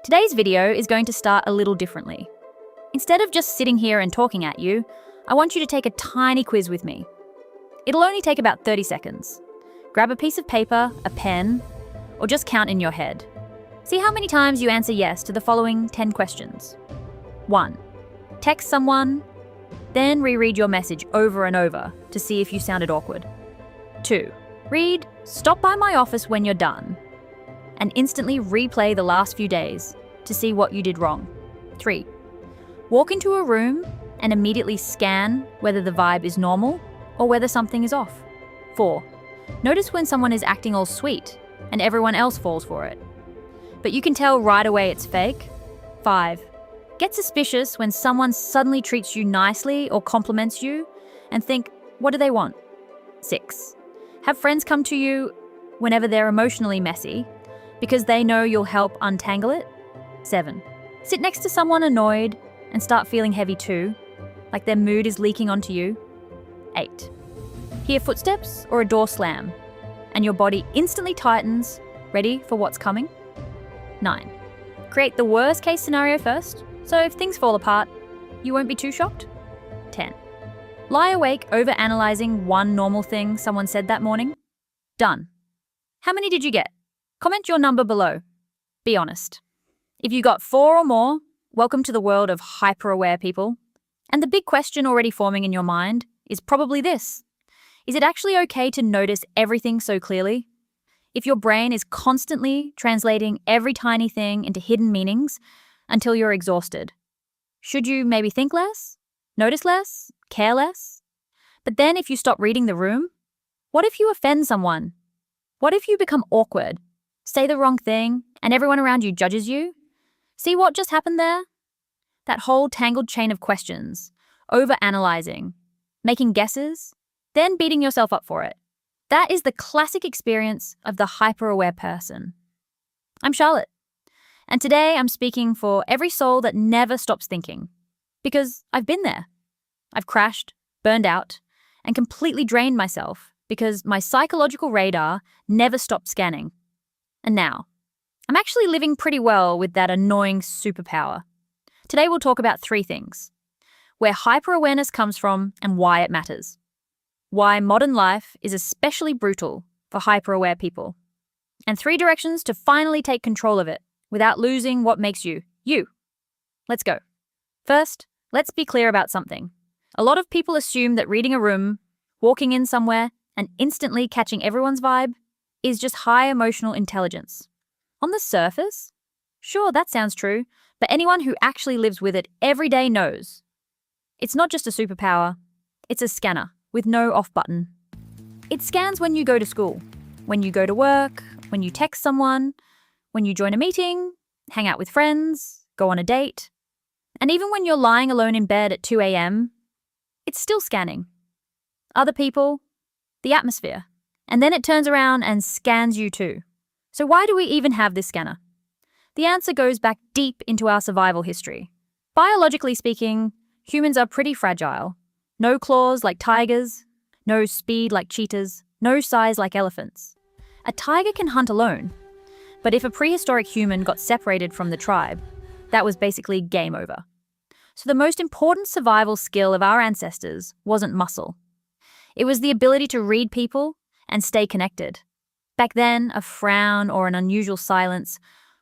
Today's video is going to start a little differently. Instead of just sitting here and talking at you, I want you to take a tiny quiz with me. It'll only take about 30 seconds. Grab a piece of paper, a pen, or just count in your head. See how many times you answer yes to the following 10 questions. 1. Text someone, then reread your message over and over to see if you sounded awkward. 2. Read, "Stop by my office when you're done," and instantly replay the last few days to see what you did wrong. 3. Walk into a room and immediately scan whether the vibe is normal or whether something is off. 4. Notice when someone is acting all sweet and everyone else falls for it, but you can tell right away it's fake. 5. Get suspicious when someone suddenly treats you nicely or compliments you and think, what do they want? 6. Have friends come to you whenever they're emotionally messy because they know you'll help untangle it. 7. Sit next to someone annoyed and start feeling heavy too, like their mood is leaking onto you. 8. Hear footsteps or a door slam, and your body instantly tightens, ready for what's coming. 9. Create the worst case scenario first, so if things fall apart, you won't be too shocked. 10. Lie awake over-analyzing one normal thing someone said that morning. Done. How many did you get? Comment your number below. Be honest. If you got 4 or more, welcome to the world of hyper-aware people. And the big question already forming in your mind is probably this. Is it actually okay to notice everything so clearly? If your brain is constantly translating every tiny thing into hidden meanings until you're exhausted, should you maybe think less, notice less, care less? But then if you stop reading the room, what if you offend someone? What if you become awkward, say the wrong thing, and everyone around you judges you? See what just happened there? That whole tangled chain of questions, over-analyzing, making guesses, then beating yourself up for it. That is the classic experience of the hyper-aware person. I'm Charlotte, and today I'm speaking for every soul that never stops thinking, because I've been there. I've crashed, burned out, and completely drained myself because my psychological radar never stopped scanning. And now, I'm actually living pretty well with that annoying superpower. Today we'll talk about 3 things: where hyper-awareness comes from and why it matters, why modern life is especially brutal for hyper-aware people, and 3 directions to finally take control of it without losing what makes you, you. Let's go. First, let's be clear about something. A lot of people assume that reading a room, walking in somewhere, and instantly catching everyone's vibe is just high emotional intelligence. On the surface, sure, that sounds true, but anyone who actually lives with it every day knows. It's not just a superpower, it's a scanner with no off button. It scans when you go to school, when you go to work, when you text someone, when you join a meeting, hang out with friends, go on a date, and even when you're lying alone in bed at 2 a.m., it's still scanning. Other people, the atmosphere, and then it turns around and scans you too. So why do we even have this scanner? The answer goes back deep into our survival history. Biologically speaking, humans are pretty fragile. No claws like tigers, no speed like cheetahs, no size like elephants. A tiger can hunt alone, but if a prehistoric human got separated from the tribe, that was basically game over. So the most important survival skill of our ancestors wasn't muscle. It was the ability to read people and stay connected. Back then, a frown or an unusual silence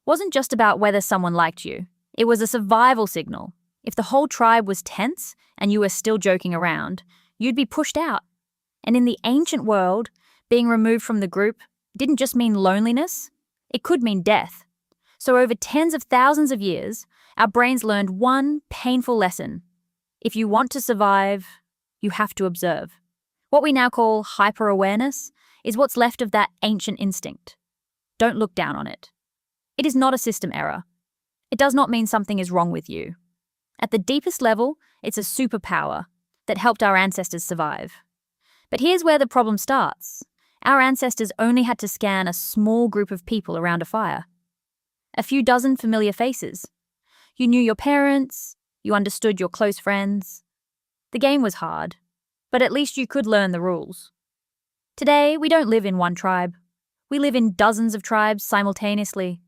wasn't just about whether someone liked you. It was a survival signal. If the whole tribe was tense and you were still joking around, you'd be pushed out. And in the ancient world, being removed from the group didn't just mean loneliness, it could mean death. So over tens of thousands of years, our brains learned one painful lesson. If you want to survive, you have to observe. What we now call hyper-awareness is what's left of that ancient instinct. Don't look down on it. It is not a system error. It does not mean something is wrong with you. At the deepest level, it's a superpower that helped our ancestors survive. But here's where the problem starts. Our ancestors only had to scan a small group of people around a fire. A few dozen familiar faces. You knew your parents, you understood your close friends. The game was hard, but at least you could learn the rules. Today, we don't live in one tribe. We live in dozens of tribes simultaneously.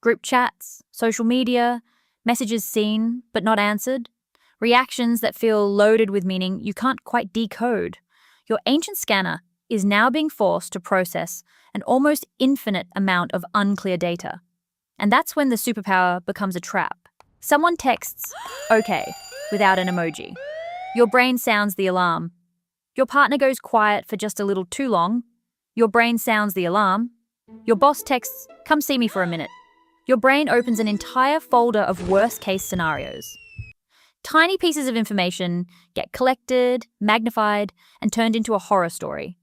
Group chats, social media, messages seen but not answered, reactions that feel loaded with meaning you can't quite decode. Your ancient scanner is now being forced to process an almost infinite amount of unclear data. And that's when the superpower becomes a trap. Someone texts, okay, without an emoji. Your brain sounds the alarm. Your partner goes quiet for just a little too long. Your brain sounds the alarm. Your boss texts, come see me for a minute. Your brain opens an entire folder of worst-case scenarios. Tiny pieces of information get collected, magnified, and turned into a horror story.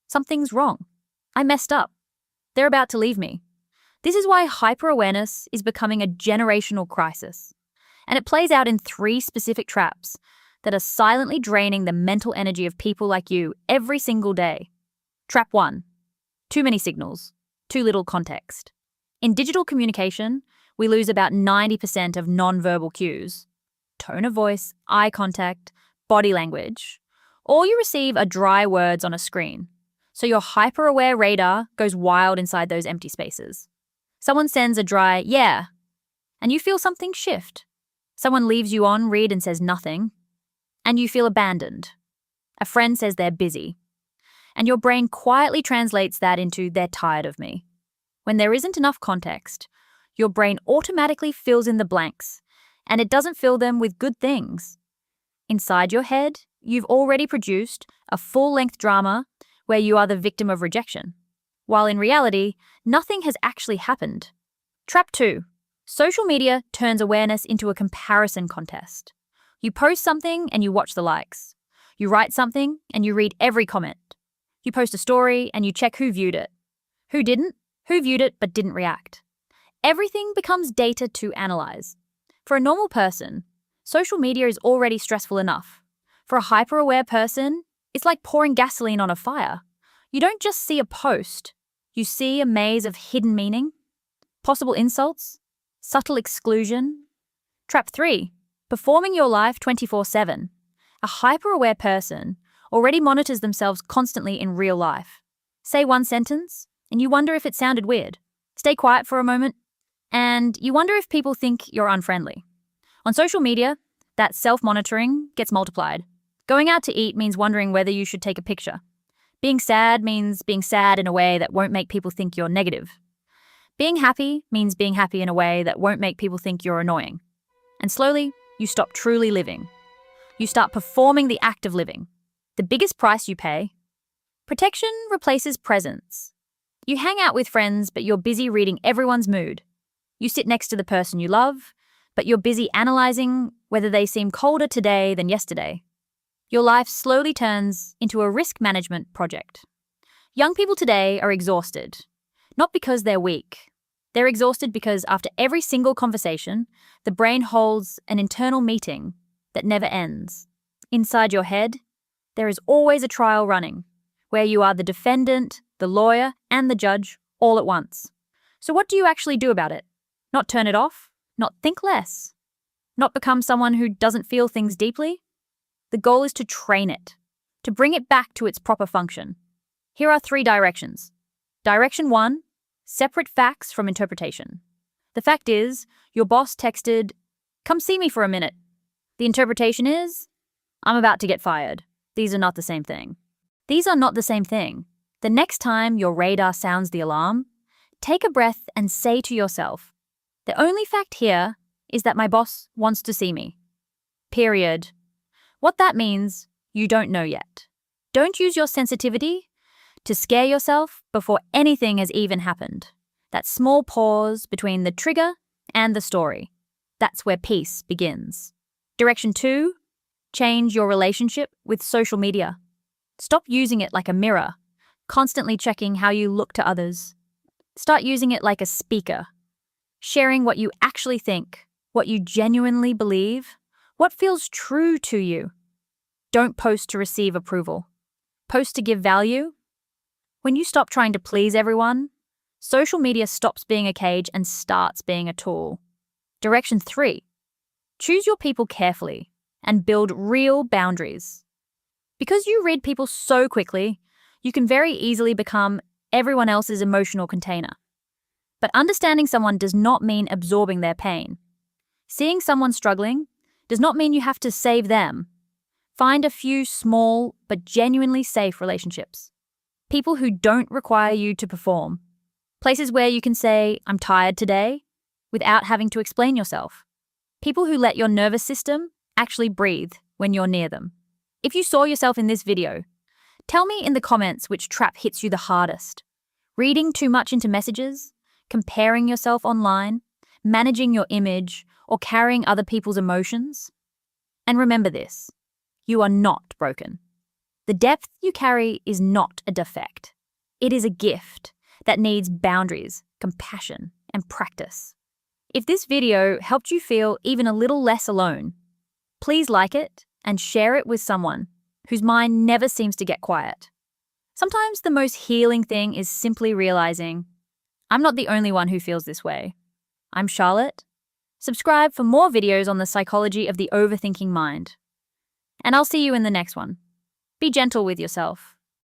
Something's wrong. I messed up. They're about to leave me. This is why hyper-awareness is becoming a generational crisis. And it plays out in 3 specific traps that are silently draining the mental energy of people like you every single day. Trap 1. Too many signals. Too little context. In digital communication, we lose about 90% of non-verbal cues. Tone of voice, eye contact, body language. All you receive are dry words on a screen. So your hyper-aware radar goes wild inside those empty spaces. Someone sends a dry, yeah, and you feel something shift. Someone leaves you on read and says nothing, and you feel abandoned. A friend says they're busy, and your brain quietly translates that into they're tired of me. When there isn't enough context, your brain automatically fills in the blanks, and it doesn't fill them with good things. Inside your head, you've already produced a full-length drama where you are the victim of rejection, while in reality, nothing has actually happened. Trap 2. Social media turns awareness into a comparison contest. You post something and you watch the likes. You write something and you read every comment. You post a story and you check who viewed it. Who didn't? Who viewed it but didn't react? Everything becomes data to analyze. For a normal person, social media is already stressful enough. For a hyper-aware person, it's like pouring gasoline on a fire. You don't just see a post, you see a maze of hidden meaning, possible insults, subtle exclusion. Trap 3. Performing your life 24/7. A hyper-aware person already monitors themselves constantly in real life. Say one sentence, and you wonder if it sounded weird. Stay quiet for a moment, and you wonder if people think you're unfriendly. On social media, that self-monitoring gets multiplied. Going out to eat means wondering whether you should take a picture. Being sad means being sad in a way that won't make people think you're negative. Being happy means being happy in a way that won't make people think you're annoying. And slowly, you stop truly living. You start performing the act of living. The biggest price you pay? Protection replaces presence. You hang out with friends, but you're busy reading everyone's mood. You sit next to the person you love, but you're busy analyzing whether they seem colder today than yesterday. Your life slowly turns into a risk management project. Young people today are exhausted, not because they're weak. They're exhausted because after every single conversation, the brain holds an internal meeting that never ends. Inside your head, there is always a trial running, where you are the defendant, the lawyer, and the judge all at once. So what do you actually do about it? Not turn it off? Not think less? Not become someone who doesn't feel things deeply? The goal is to train it, to bring it back to its proper function. Here are 3 directions. Direction 1, separate facts from interpretation. The fact is, your boss texted, come see me for a minute. The interpretation is, I'm about to get fired. These are not the same thing. These are not the same thing. The next time your radar sounds the alarm, take a breath and say to yourself, the only fact here is that my boss wants to see me. Period. What that means, you don't know yet. Don't use your sensitivity to scare yourself before anything has even happened. That small pause between the trigger and the story. That's where peace begins. Direction 2, change your relationship with social media. Stop using it like a mirror, constantly checking how you look to others. Start using it like a speaker, sharing what you actually think, what you genuinely believe, what feels true to you. Don't post to receive approval. Post to give value. When you stop trying to please everyone, social media stops being a cage and starts being a tool. Direction 3, choose your people carefully and build real boundaries. Because you read people so quickly, you can very easily become everyone else's emotional container. But understanding someone does not mean absorbing their pain. Seeing someone struggling does not mean you have to save them. Find a few small but genuinely safe relationships. People who don't require you to perform. Places where you can say, "I'm tired today," without having to explain yourself. People who let your nervous system actually breathe when you're near them. If you saw yourself in this video, tell me in the comments which trap hits you the hardest. Reading too much into messages, comparing yourself online, managing your image, or carrying other people's emotions. And remember this, you are not broken. The depth you carry is not a defect. It is a gift that needs boundaries, compassion, and practice. If this video helped you feel even a little less alone, please like it and share it with someone whose mind never seems to get quiet. Sometimes the most healing thing is simply realizing, I'm not the only one who feels this way. I'm Charlotte. Subscribe for more videos on the psychology of the overthinking mind. And I'll see you in the next one. Be gentle with yourself.